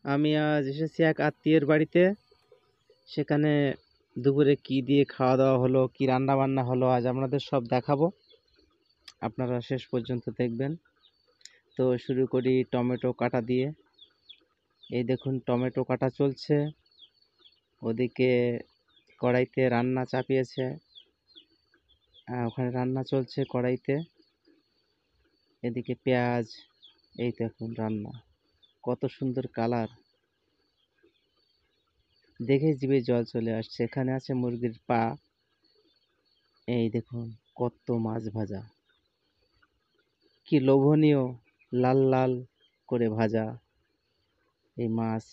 আমি আজ এসেছি এক আত্মীয়ের বাড়িতে। সেখানে দুপুরে কি দিয়ে খাওয়া দাওয়া হলো, কি রান্না বান্না হলো, আজ আপনাদের সব দেখাবো। আপনারা শেষ পর্যন্ত দেখবেন। তো শুরু করি টমেটো কাটা দিয়ে। এই দেখুন টমেটো কাটা চলছে, ওদিকে কড়াইতে রান্না চাপিয়েছে। ওখানে রান্না চলছে কড়াইতে, এদিকে পেঁয়াজ। এই দেখুন রান্না, কত সুন্দর কালার, দেখে জিভে জল চলে আসছে। এখানে আছে মুরগির পা। এই দেখুন কত মাছ ভাজা, কি লোভনীয়, লাল লাল করে ভাজা এই মাছ।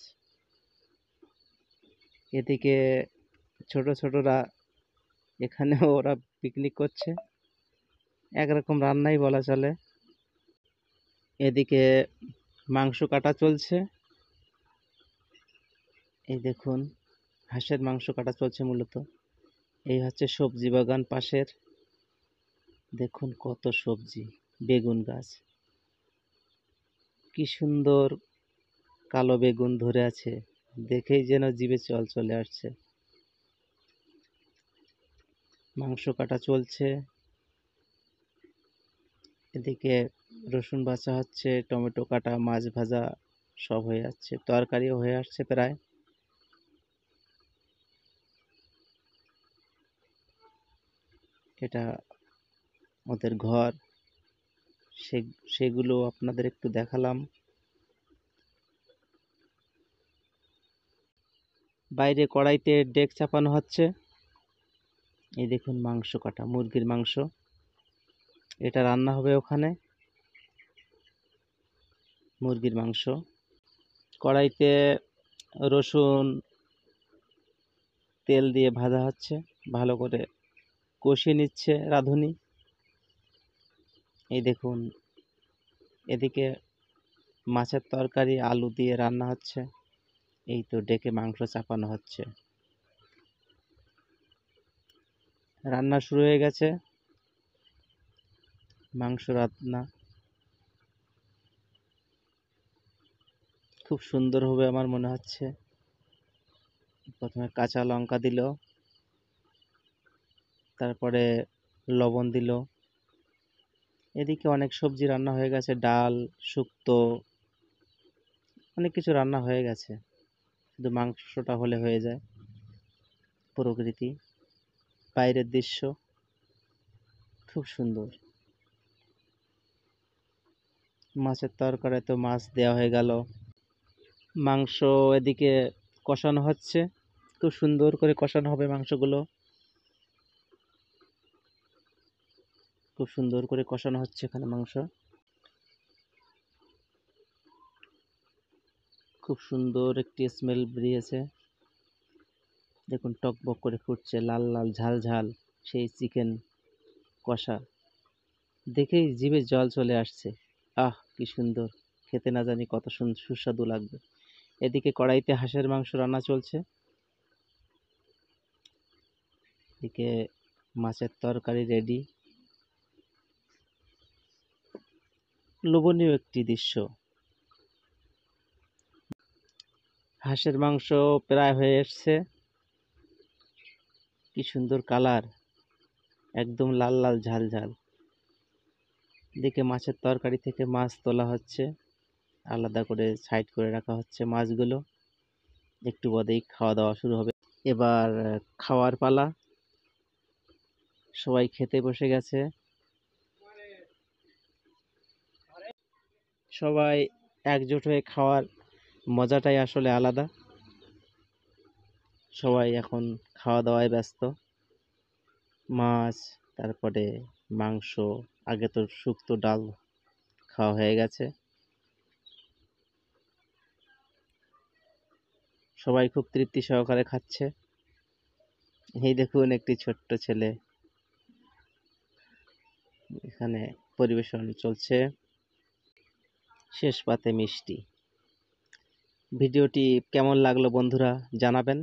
এদিকে ছোট ছোটরা, এখানেও ওরা পিকনিক করছে, একরকম রান্নাই বলা চলে। এদিকে মাংস কাটা চলছে। এই দেখুন হাঁসের মাংস কাটা চলছে মূলত। এই হচ্ছে সবজি বাগান পাশের, দেখুন কত সবজি। বেগুন গাছ, কি সুন্দর কালো বেগুন ধরে আছে, দেখেই যেন জিভে জল চলে আসছে। মাংস কাটা চলছে, এদিকে রসুন বাছা হচ্ছে, টমেটো কাটা, মাছ ভাজা সব হয়ে যাচ্ছে, তরকারিও হয়ে আসছে প্রায়। এটা ওদের ঘর, সেগুলো আপনাদের একটু দেখালাম। বাইরে কড়াইতে ডেক চাপানো হচ্ছে। এই দেখুন মাংস কাটা, মুরগির মাংস, এটা রান্না হবে ওখানে। মুরগির মাংস কড়াইতে রসুন তেল দিয়ে ভাজা হচ্ছে, ভালো করে কষিয়ে নিচ্ছে রাঁধুনি। এই দেখুন এদিকে মাছের তরকারি আলু দিয়ে রান্না হচ্ছে। এই তো ডেকে মাংস চাপানো হচ্ছে, রান্না শুরু হয়ে গেছে। মাংস রান্না খুব সুন্দর হবে আমার মনে হচ্ছে। প্রথমে কাঁচা লঙ্কা দিল, তারপরে লবণ দিল। এদিকে অনেক সবজি রান্না হয়ে গেছে, ডাল, শুক্তো, অনেক কিছু রান্না হয়ে গেছে, শুধু মাংসটা হলে হয়ে যায়। প্রকৃতি, বাইরের দৃশ্য খুব সুন্দর। মাছের তরকারি তো মাছ দেওয়া হয়ে গেল, মাংস এদিকে কষানো হচ্ছে, খুব সুন্দর করে কষানো হবে মাংসগুলো। খুব সুন্দর করে কষানো হচ্ছে এখানে মাংস, খুব সুন্দর একটি স্মেল বেরিয়েছে। দেখুন টকবক করে ফুটছে, লাল লাল ঝাল ঝাল সেই চিকেন কষা, দেখেই জিভে জল চলে আসছে। আহ কি সুন্দর, খেতে না জানি কত সুস্বাদু লাগবে। এদিকে কড়াইতে হাঁসের মাংস রান্না চলছে, এদিকে মাছের তরকারি রেডি। লোভনীয় একটি দৃশ্য। হাঁসের মাংস প্রায় হয়ে এসছে, কি সুন্দর কালার, একদম লাল লাল ঝাল ঝাল। এদিকে মাছের তরকারি থেকে মাছ তোলা হচ্ছে, আলাদা করে সাইড করে রাখা হচ্ছে মাছগুলো। একটু বাদেই খাওয়া দাওয়া শুরু হবে। এবার খাওয়ার পালা, সবাই খেতে বসে গেছে। সবাই একজোট হয়ে খাওয়ার মজাটাই আসলে আলাদা। সবাই এখন খাওয়া দাওয়ায় ব্যস্ত। মাছ, তারপরে মাংস, আগে তো শুক্তো ডাল খাওয়া হয়ে গেছে। সবাই খুব তৃপ্তি সহকারে খাচ্ছে। এই দেখুন একটি ছোট্ট ছেলে, এখানে পরিবেশন চলছে। শেষ পাতে মিষ্টি। ভিডিওটি কেমন লাগলো বন্ধুরা জানাবেন।